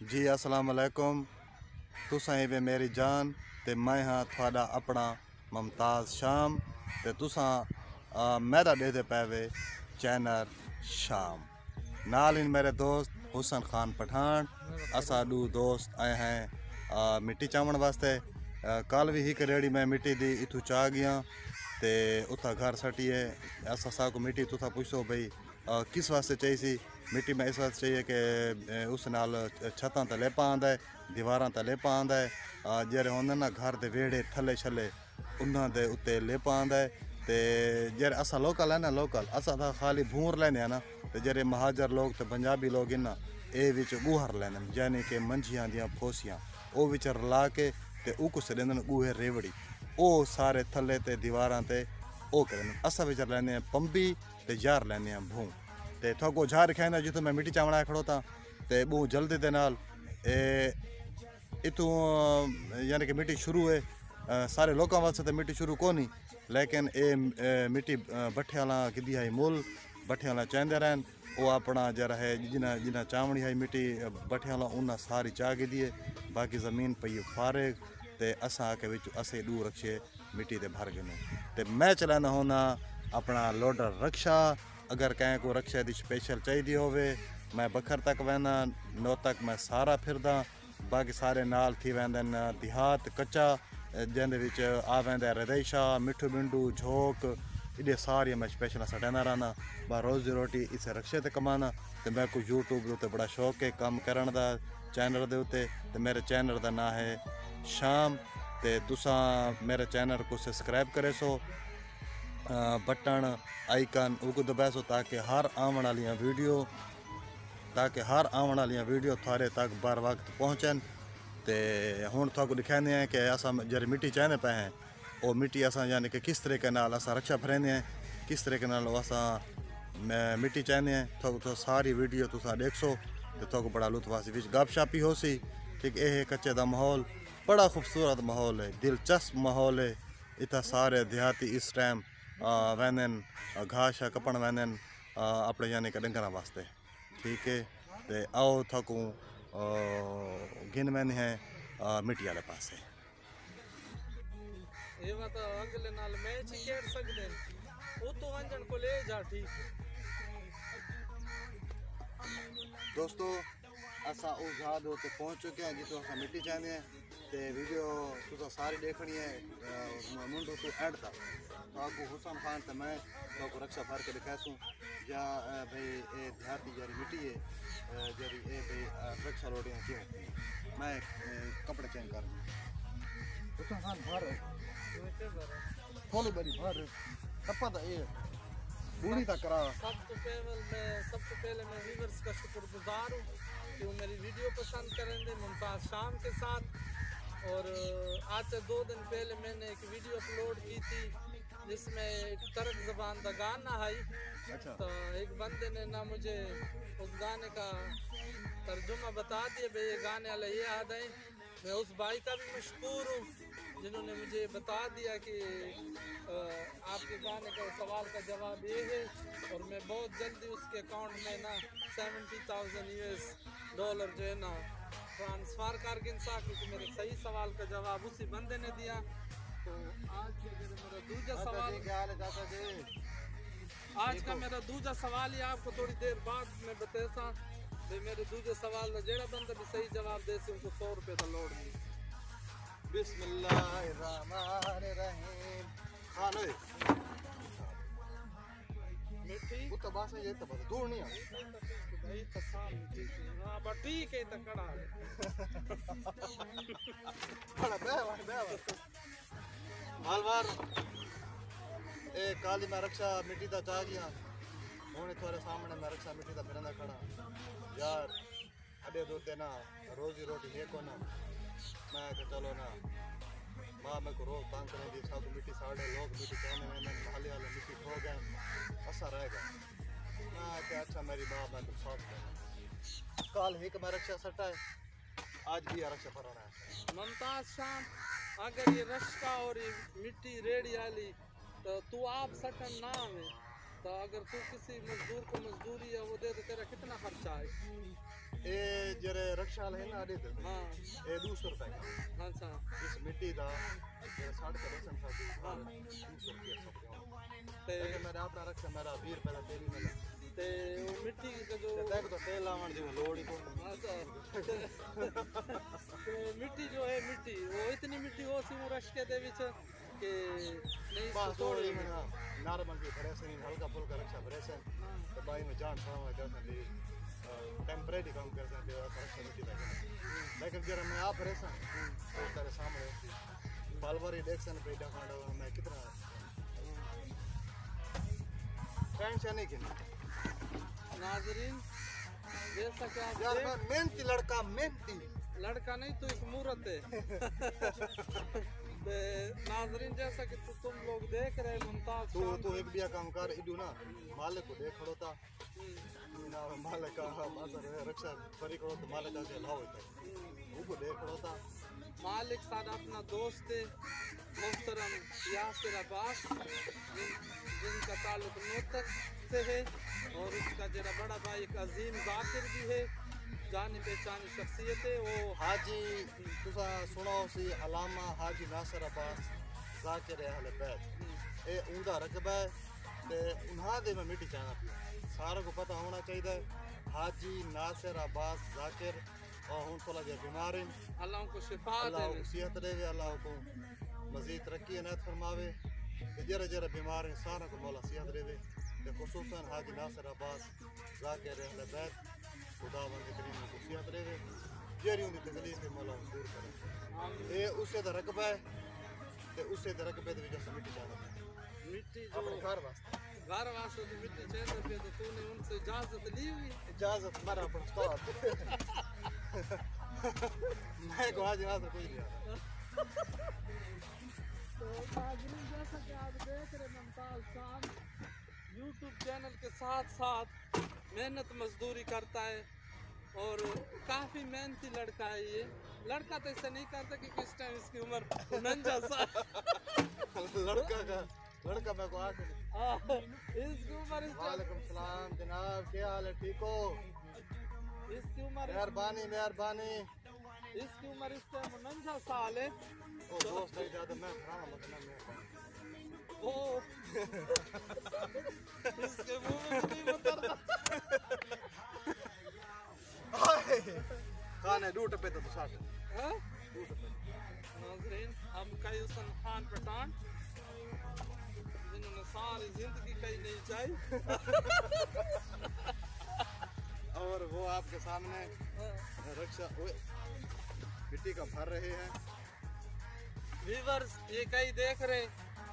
जी अस्सलाम वालेकुम। तुसां वे मेरी जान ते मैं हाँ थोड़ा अपना मुमताज़ शाम ते तुसां मेरा देते पैवे चैनल शाम नाल इन मेरे दोस्त हुसन खान पठान असा दू दोस्त आए हैं मिट्टी चावण वास्ते। कल भी एक रेड़ी मैं मिट्टी दी इथू चा गया ते उथा घर सटिए असा साकू मिट्टी तुथा पूछो भाई किस वास्ते चाहिए सी। मिट्टी में इस वास्ते चाहिए कि उस नाल छतां ते लेपा आंदा है, दीवारां ते लेपा आंदा है, जेरे होंदे ना घर दे वेड़े थले छले उन्हां दे उत्ते लेपा आंदा है। ते जेरे असा लोकल है ना लोकल असा था खाली भूर लेने हैं ना ते जेरे महाजर लोग ते पंजाबी लोग इन ना ए विच गुहर लेने यानी कि मंझियां दियां फोसियां ओ विच रला के ते उकु सडेंदन गुहे रेवड़ी ओ सारे थले ते दीवारां ते ओ करें असा विच लेने पंबी ते जार लेने भूं ते थोको झार खाइंदा जितो मैं मिट्टी चावड़ा खड़ोता ते बू जल्दी दे नाल इतों यानी कि मिट्टी शुरू है। सारे लोगों वास्ते तो मिट्टी शुरू कोनी लेकिन ए मिट्टी बट्ठे वाला किदी है मुल बट्ठे वाला चाहते रहन वो अपना जरा है जिना जिना चावणी है मिट्टी बट्ठे वाला उन्हें सारी चाह दी है बाकी ज़मीन पई फारेग ते असा के विच असे दूर रखे मिट्टी ते भर गए ते मैं चलाना होना अपना लोडर रक्षा। अगर कहीं को रक्षा दी स्पेशल चाहिए होवे मैं बखर तक वहना नौ तक मैं सारा फिरदा बाकी सारे नाल थी वेंदन देहात कच्चा जिंदे विच आ वेंदा रदेशा मिठू बिंडू झोंक इधे सारी मैं स्पेशल सटाना रहना बा रोजी रोटी इस रक्षे ते कमाना ते मैं को यूट्यूब उत्ते बड़ा शौक है काम करन दा चैनल दे उत्ते ते मेरे चैनल दा नाम है शाम ते तुसा मेरे चैनल को सब्सक्राइब करे सो बटन आइकन उको दबासो ताकि हर आने वाली वीडियो थारे तक बर वक्त पहुँचन। तो हुण थोको दिखाने हैं कि असा जरे मिट्टी चाहने पे हैं वो मिट्टी असा यानी कि किस तरीके नाल असा रक्षा फरेंदे हैं किस तरीके नाल असा मिट्टी चाहने हैं तो सारी वीडियो तुसा देखसो तो थोको बड़ा लुत्फ हासिल विच गपशप ही हो सी। ठीक है कच्चे दा माहौल बड़ा खूबसूरत माहौल है दिलचस्प माहौल है इतना सारे देहाती इस टाइम वहन घास कपन वहन अपने यानी कि डंगर वास्ते। ठीक है तो आओ थकूँ गिन मैंने हैं मिट्टी वाले पास दोस्तों असा उस जगह उत्ते पहुँच चुके हैं जितो असा मिट्टी चाहते हैं तो वीडियो तुसा सारी देखनी है मुंडो तो एंड तक आपको हुसन खान तो मैं आपको रक्षा भर के दिखासूँ या भाई ये देहाती जरी मिट्टी है जरी ये भाई रक्षा लोडियाँ क्यों मैं कपड़े चेंज कर हुसन खान भर थोड़ी बड़ी भर तपा तो ये बूढ़ी तक करा। सबसे पहले मैं व्यूअर्स का शुक्रगुजार हूँ कि वो मेरी वीडियो पसंद करेंगे मुमताज़ शाम के साथ। और आज से 2 दिन पहले मैंने एक वीडियो अपलोड की थी जिसमें एक तरक ज़बान का गाना है। अच्छा। तो एक बंदे ने ना मुझे उस गाने का तर्जुमा बता दिया भाई ये गाने वाला ये याद है। मैं उस भाई का भी मशकूर हूँ जिन्होंने मुझे बता दिया कि आपके गाने का सवाल का जवाब ये है और मैं बहुत जल्दी उसके अकाउंट में ना $70,000 जो है ना ट्रांसफ़र कर गिनसा क्योंकि मेरे सही सवाल का जवाब उसी बंदे ने दिया। तो आज मेरा दूसरा सवाल आज का मेरा दूसरा सवाल ही आपको थोड़ी देर बाद मैं बताता भाई मेरे दूसरे सवाल का जेड़ा बंदा भी सही जवाब दे से उनको $100 का लोड दी। बिस्मिल्लाहिर्रहमानिर्रहीम खान ओए मिठी वो तो बस ये तो बस दूर नहीं है भाई तसाम ठीक है हां बस ठीक है तो कड़ा है बड़ा बे मालवार ए काली में रक्षा मिट्टी दा चा गया हुणे थोड़े सामने में रक्षा मिट्टी दा फिरंदा खड़ा यार अडे दो ना रोजी रोटी है को ना मैं के चलो ना माँ मैं को रोज तंग करें दी सब मिट्टी साढ़े लोग मिट्टी कहने में महले वाले मिट्टी खो गए ऐसा रहेगा मैं क्या अच्छा मेरी माँ मैं तो साथ काल एक में रक्षा सटा है आज भी रक्षा फराना है मुमताज़ शाम अगर ये रश्का और ये मिट्टी रेड़ी वाली तो तू आप सटन ना में तो अगर तू किसी मजदूर को मजदूरी या वो दे तो तेरा कितना खर्चा है? ये जरे रक्षा है ना आदि हाँ ये 200 रुपए का अच्छा इस मिट्टी दा जरे 60 का रेशन था 200 रुपया सब ते लेकिन मेरा अपना रक्षा मेरा 20 रुपए का तेल मिला ते वो मिट्टी का जो देख तो तेल लावण दी लोड़ ही को अच्छा ते मिट्टी जो है मिट्टी वो इतनी मिट्टी हो सी वो रश के दे विच के नहीं बस तोड़ थोड़ी में नॉर्मल की भरे से हल्का फुल्का रक्षा भरे से तो बाई में जान पावा जैसे ली टेम्परेरी काम कर सकते हो रक्षा मिट्टी लगे लेकिन जरा मैं आप भरे से तो तेरे सामने बालवारी इलेक्शन पे डकाड़ा मैं कितना टेंशन नहीं की नाजरीन जैसा कि आप यार देख मैं मेहनती लड़का मेहनती लड़का नहीं तो एक मूर्त है ते नाजरीन जैसा कि तुम लोग देख रहे मुमताज तू तू एक बिया काम कर इडू ना मालिक को देख खड़ोता ना मालिक का असर रक्षा परी करो तो मालिक का लाओ होता वो को देख खड़ोता मालिक सादा अपना दोस्त है मोहतरम यासिर अब्बास जिनका ताल्लुक नोतक से है और उसका जरा बड़ा भाई एक अजीम जाकिर भी है जानी पहचानी शख्सियत है वो हाजी तुसा सुनो सी अलामा हाजी नासिर अब्बास जाकिर अहले बैत ए उनका रकबा है ते उन्हां दे में मिट्टी चाहना पिया सारा को पता होना चाहिए हाजी नासिर अब्बास जाकिर और हुन थोड़ा जे बीमार हैं अल्लाह को शिफा अल्लाह दे को सेहत देवे अल्लाह को मजीद तरक्की इनायत फरमावे ते जरा जरा बीमार हैं सारा को मौला सेहत देवे ते खुसूसन हाजी नासिर अब्बास जाकिर अहले बैत खुदावंद करीम को सेहत देवे जेरी उनकी तकलीफ है मौला दूर करे ये उसे दा रकबा है ते उसे दा रकबे दे विच मिट्टी जाना मिट्टी जो अपने घर वास्ते घर वास्ते तो मिट्टी चाहिए पे तो तूने उनसे इजाजत ली हुई इजाजत मेरा अपन उस्ताद मैं को आज यहाँ से कोई नहीं आता तो नाज़रीन जैसा कि आप देख रहे मुमताज शाम यूट्यूब चैनल के साथ साथ मेहनत मजदूरी करता है और काफ़ी मेहनती लड़का है ये लड़का तो ऐसा नहीं करता कि किस टाइम इसकी उम्र 49 साल लड़का मैं को आके इसकी उम्र वालेकुम सलाम जनाब क्या हाल है ठीक हो इसकी उम्र मेहरबानी इसकी उम्र इस टाइम 49 साल है ओ दोस्त नहीं ज्यादा मैं खाना मतलब मैं वो इसके मुंह में भी नहीं उतरता खाने डूट पे तो साथ हाँ? नाज़रीन हम कई हुसन खान पठान जिन्होंने सारी जिंदगी कहीं नहीं चाहिए और वो आपके सामने रक्षा मिट्टी का भर रहे हैं व्यूअर्स ये कई देख रहे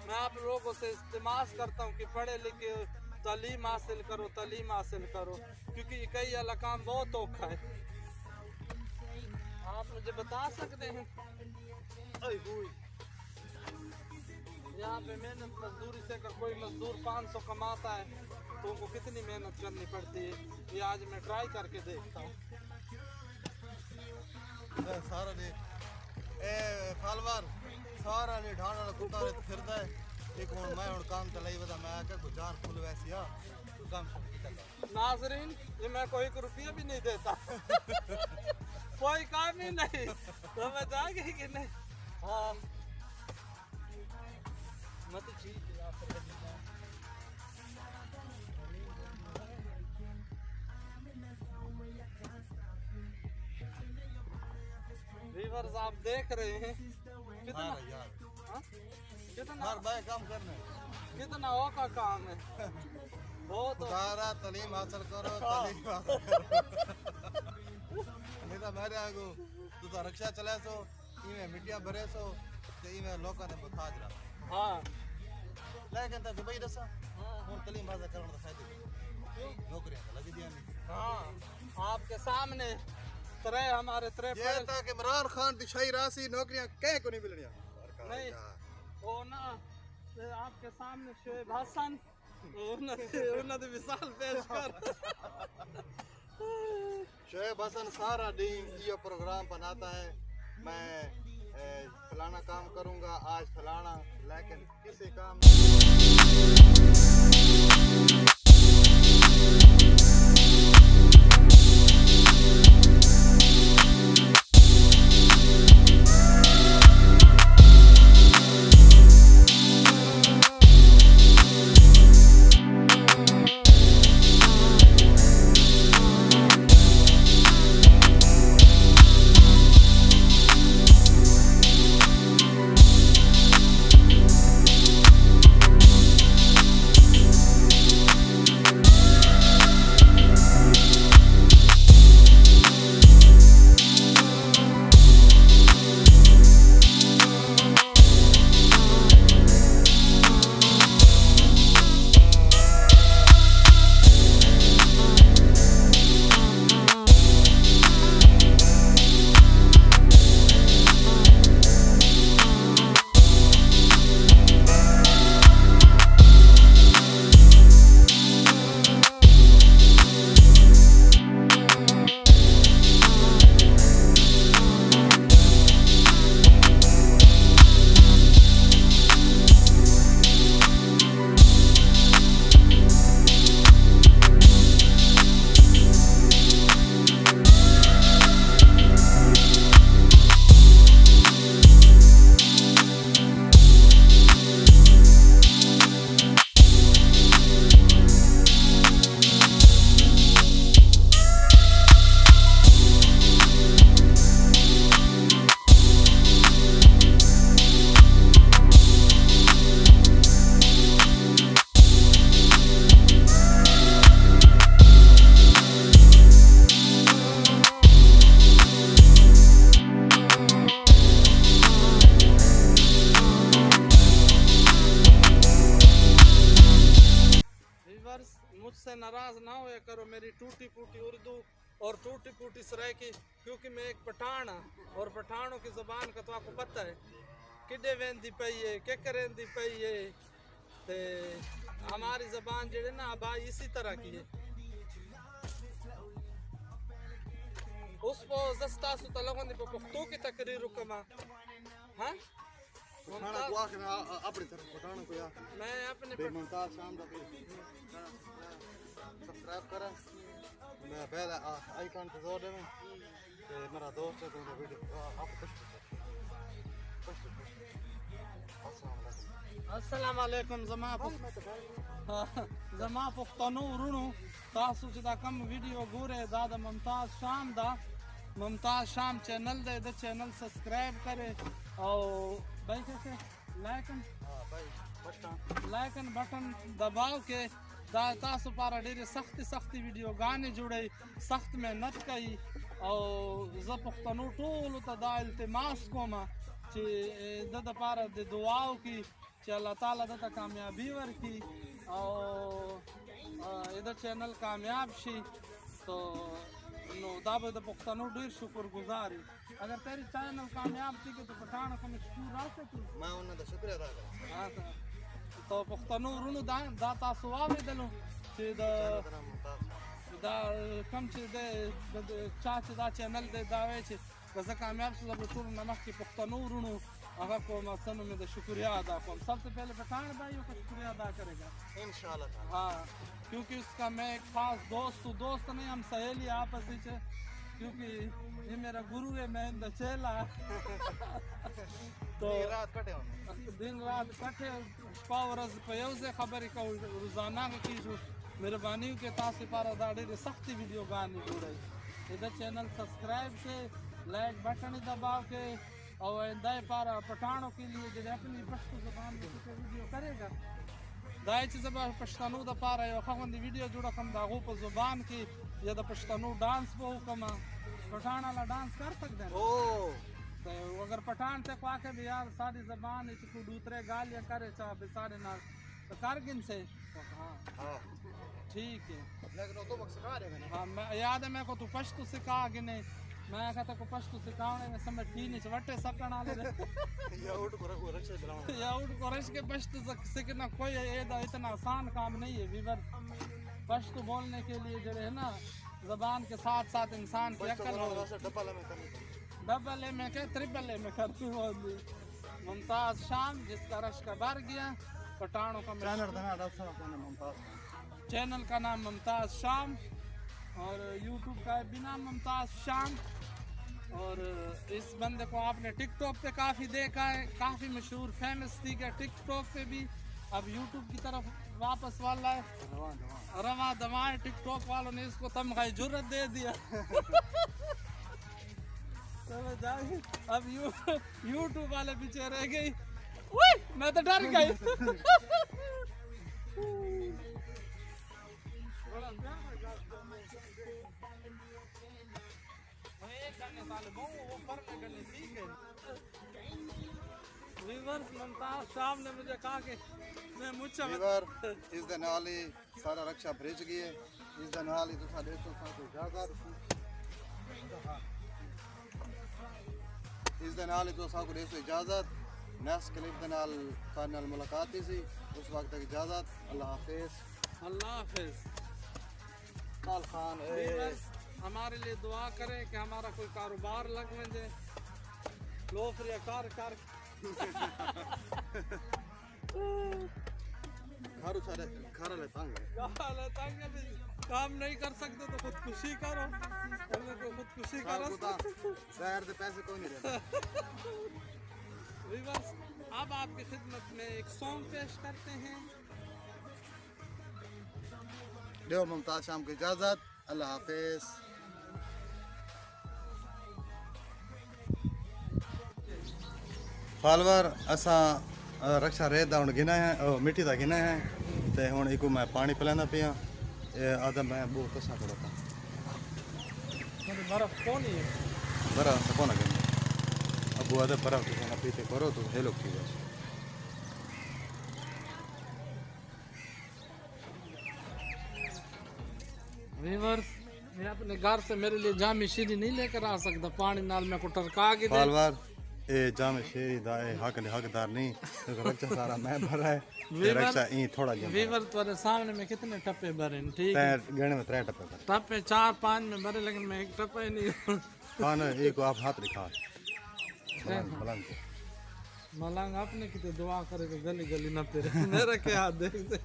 मैं आप लोगों से इस्तेमाल करता हूँ कि पढ़े लिखे तालीम हासिल करो क्योंकि ये कई वाला काम बहुत औखा है आप मुझे बता सकते हैं यहाँ पे मेहनत मजदूरी से अगर कोई मजदूर 500 कमाता है तो उनको कितनी मेहनत करनी पड़ती है ये आज मैं ट्राई करके देखता हूँ सारा ने ए फालवार सारा ने ढाणा कुत्ता रे फिरदा है एक हुन मैं हुन काम चलाई वदा मैं क्या को जान फुल वैसी आ तो काम शुरू कर नाज़रीन ये मैं कोई रुपया भी नहीं देता कोई काम ही नहीं तो मैं जाएगी कि नहीं हाँ मत ठीक व्यूअर्स आप देख रहे हैं कितना यार हाँ? कितना हर भाई काम करना कितना औखा काम है बहुत सारा तालीम हासिल करो तालीम हासिल करो नहीं तो मेरे आगो तू तो रक्षा चला सो इमे मिट्टियां भरे सो ते इमे लोकां ने मुताज रहा हाँ लेकिन तब भाई दसा हुन तालीम हासिल करने का फायदा नौकरियां तो लगी दिया नहीं हाँ आपके सामने तरह हमारे तरह ये था कि इमरान खान दी शाही राशि नौकरियां कहीं को नहीं मिलनियां नहीं वो ना आपके सामने शोएब हसन उन्होंने मिसाल पेश कर शोएब हसन सारा दिन ये प्रोग्राम बनाता है मैं फलाना काम करूंगा आज फलाना लेकिन किसी काम मुझसे नाराज ना होया करो मेरी टूटी फूटी उर्दू और टूटी फूटी सराइकी, क्योंकि मैं एक पठान हाँ और पठानों की ज़बान का तो आपको पता है किडे वेंदी पई है के करेंदी पई है। ते हमारी ज़बान जो है ना आबाई इसी तरह की है। उस पो जस्ता सु तलगों दी पुख्तू की तकरीर कमा हाँ पठाना को आके मैं अपनी तरफ पठाना को यार मैं अपने मुमताज शाम दा सब्सक्राइब करा मैं पहले आइकन पे जोर दे में ते मेरा दोस्त है तो वीडियो आप कुछ अस्सलाम वालेकुम जमा पुख्तनू रुणु तासु दा कम वीडियो गोरे दादा मुमताज शाम चैनल दे चैनल सब्सक्राइब करे और भाई कैसे लाइकन बटन दबाव के तासु पारा ढेरे सख्ती वीडियो गाने जुड़े सख्त मेहनत कई और पुख्तनू टूल दा इल्तिमास कोमा चे द पारा दे दुआओं की चे अल्लाह ताला दा कामयाबी वर की और इधर चैनल कामयाब शी तो नो दाबे द पुख्तनू ढेर शुक्रगुजारी। अगर तेरी चैनल कामयाब थी तो पठान को मशहूर आ सकी मैं उन्हें दा शुक्रिया अदा कर हां तो पुख्तनू रुनु दा तासुआ में दलो चे दा कम चे दे चाच दा चैनल दे दावे चे दा कामयाब से जब टूर नमक की पुख्तनू रुनु अगर को मसनु में शुक्रिया अदा करूं। सबसे पहले पठान भाइयों का शुक्रिया अदा करेगा इंशाल्लाह। हाँ क्योंकि उसका मैं एक खास दोस्त नहीं हम सहेली आपस में क्योंकि ये मेरा गुरु है मैं इनका चेला तो दिन रात कटे पावरस पयोजे खबर का रोजाना की जो मेहरबानी के तासे पारा दाढ़ी सख्ती वीडियो गाने जुड़े इधर चैनल सब्सक्राइब से लाइक बटन दबाव के और दाए पारा पठानों के लिए जो अपनी पश्तो ज़बान में वीडियो करेगा दाए चीज़ पश्तनू द पारा यो खवंदी वीडियो जुड़ा कम दागो पर ज़बान की या द पश्तनू डांस वो कमा पठान वाला डांस कर सकते हैं ओ तो अगर पठान से को आके भी यार सारी ज़बान है तो दूसरे गालियाँ करे चाहे बेसारे ना तो कारगिन से हां ठीक है लेकिन तो बक्स सिखा रहे मैंने हाँ मैं याद है मेरे को तू पश्तो सिखा गिने मैं कहता को पश्तो सिखाने में समझ तीन इंच वटे सटन आले या उठ को रक्षे बनाओ या उठ को रश के पश्तो सीखना कोई इतना आसान काम नहीं है। वीवर पश्तो बोलने के लिए जो है ना ज़बान के साथ साथ इंसान की अक्ल हो डबल ए में क्या ट्रिपल ए में करती हो। मुमताज शाम जिसका रश का भर गया पठानों का चैनल था डॉक्टर साहब ने मुमताज चैनल का नाम मुमताज़ शाम और यूट्यूब का भी नाम मुमताज़ शाम। और इस बंदे को आपने टिकटॉक पे काफ़ी देखा है, काफ़ी मशहूर फेमस थी क्या टिकटॉक पे भी, अब यूट्यूब की तरफ वापस वाला है, रवा दवाएं। टिकटॉक वालों ने इसको तमगाई जुर्रत दे दिया। समझ आ गई? अब यूट्यूब वाले पीछे रह गई। उई, मैं तो डर गई। वीवर्स मुमताज़ शाम ने मुझे कहा कि मैं मुझसे ਵੀਰ ਇਸ ਦੇ ਨਾਲ ਹੀ ਸਾਰਾ ਰਕਸ਼ਾ ਭਰਿਜ ਗਈ ਹੈ। ਇਸ ਦੇ ਨਾਲ ਹੀ ਤੁਸੀਂ ਦੇਖੋ ਸਾਨੂੰ ਇਜਾਜ਼ਤ, ਇਸ ਦੇ ਨਾਲ ਹੀ ਤੁਸੀਂ ਸਾਨੂੰ ਦੇਖੋ ਇਜਾਜ਼ਤ। ਨੈਕਸਟ ਕਲਿੱਪ ਦੇ ਨਾਲ ਤੁਹਾਡੇ ਨਾਲ ਮੁਲਾਕਾਤ ਹੀ ਸੀ। ਉਸ ਵਕਤ ਤੱਕ ਇਜਾਜ਼ਤ। ਅੱਲਾ ਹਾਫਿਜ਼। अल्लाह हाफिज। काल खान वीवर्स हमारे लिए दुआ करें कि हमारा कोई कारोबार लग वजे, लो फिर ये कार कार घर सारे घर ले तंग है। काम नहीं कर सकते तो खुदकुशी करो, खुदकुशी करो। शहर के पैसे कोई नहीं देता। वीवर्स अब आपकी खिदमत में एक सॉन्ग पेश करते हैं। दो मुमताज़ शाम की इजाज़त। अल्लाह हाफिज़। फालवर असा रक्षा रेत का हुण गिना है, मिट्टी का गिना है, तो हुण इको मैं पानी पिलांदा पिया। आदम मैं बहुत तसा करो था बर्फ कौन है? बर्फ से कौन गिन अबू आदे बर्फ तुम ना पीते करो तो हेलो की बस। वीवर्स मैं अपने घर से मेरे लिए जामी शीरी नहीं लेकर आ सकता, पानी नाल मैं को टरका के दे। फालवर ए जामे शेरी दा ए हकदार नहीं, तो रक्षा सारा मैं भरा है, ते रक्षा ई थोड़ा जम। वीवर तुम्हारे सामने में कितने टप्पे भरे हैं, ठीक ते है? गणे में 3 टप्पे भरे। टप्पे 4-5 में भरे, लेकिन मैं एक टप्पा ही नहीं। खान एक को आप हाथ दिखा मलंग को। मलंग अपने की तो दुआ करे तो गली गली ना फिरे। मेरा क्या हाथ देखते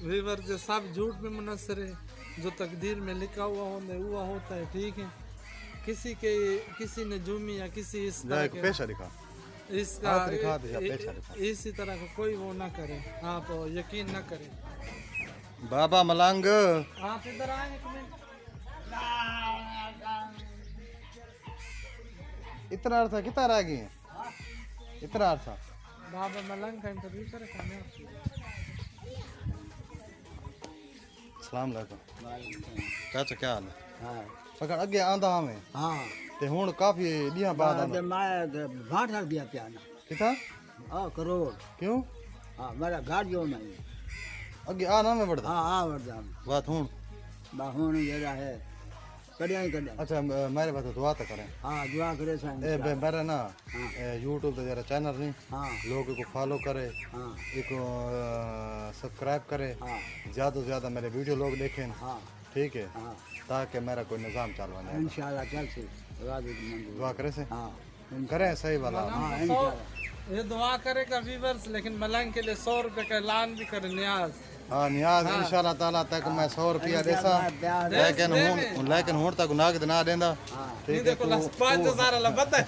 वीवर जो सब झूठ में मुनसर है, जो तकदीर में लिखा हुआ होता है, ठीक है? किसी ने जुमी या किसी इस तरह के पेशा दिखा इसका हाथ दिखा दे या पेशा दिखा। इसी तरह का कोई वो ना करे, आप यकीन ना करें। बाबा मलंग आप इधर आए एक मिनट। इतना अर्थ कितना रह गई है? इतना अर्थ बाबा मलंग का इंटरव्यू करे खाने आपसे। सलाम अलैकुम चाचा, क्या हाल है? हाँ पकड़ अगे आंदा हमें हाँ ते हुन काफी दिया बाद आंदा मैं 62 दिया प्याना कितना 1 करोड़। क्यों हाँ मेरा घर जो नहीं। अगे आ ना में बढ़दा हाँ हाँ वर्दा बात हुन बाहुन जरा है कड़िया ही कड़िया। अच्छा मेरे बात दुआ तो करें। हाँ दुआ करे सन। ए मेरा ना यूट्यूब पे जरा चैनल नहीं, हाँ लोग को फॉलो करे, हाँ इसको सब्सक्राइब करे, हाँ ज़्यादा से ज़्यादा मेरे वीडियो लोग देखें, हाँ ठीक है, हाँ ताकि मेरा कोई निज़ाम चालवा जाए। इंशाल्लाह चल से राजी की मंजूर। दुआ करे से हाँ करें सही वाला। हाँ इंशाल्लाह ये दुआ करेगा वीवर्स, लेकिन मलंग के लिए 100 रुपए का ऐलान भी करे न्याज। हाँ नियाज इंशाल्लाह ताला तक मैं 100 रुपया देसा, लेकिन हुन तक नागद ना देंदा, ठीक है? देखो 5000 ला पता है।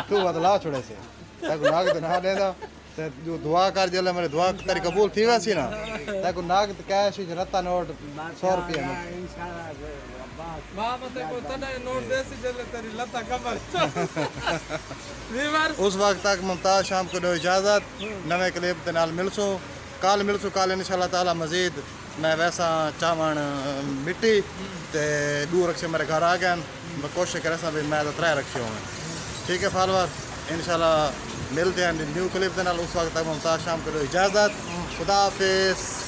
तू बदला छोड़े से तक नागद ना देंदा, ते जो दुआ कर जले मेरे दुआ तेरी कबूल थी वैसी ना, तक नागद कैश रत्ता नोट 100 रुपया में इंशाल्लाह बाबा ते को तना नोट देसी जले तेरी लता कमर। वीवर्स उस वक्त तक मुमताज़ शाम को दो इजाज़त। नवे क्लिप के नाल मिलसो, कल इंशाल्लाह ताला मजीद। मैं वैसा चावण मिट्टी ते 2 रक्शे मेरे घर आ गए, मैं कोशिश करे भी मैं तो 3 रक्शे होंगे, ठीक है फालवर? इंशाल्लाह मिलते हैं न्यू क्लिप के नाल। उस वक्त तक मुमताज़ शाम को दो इजाज़त। खुदा हाफिज़।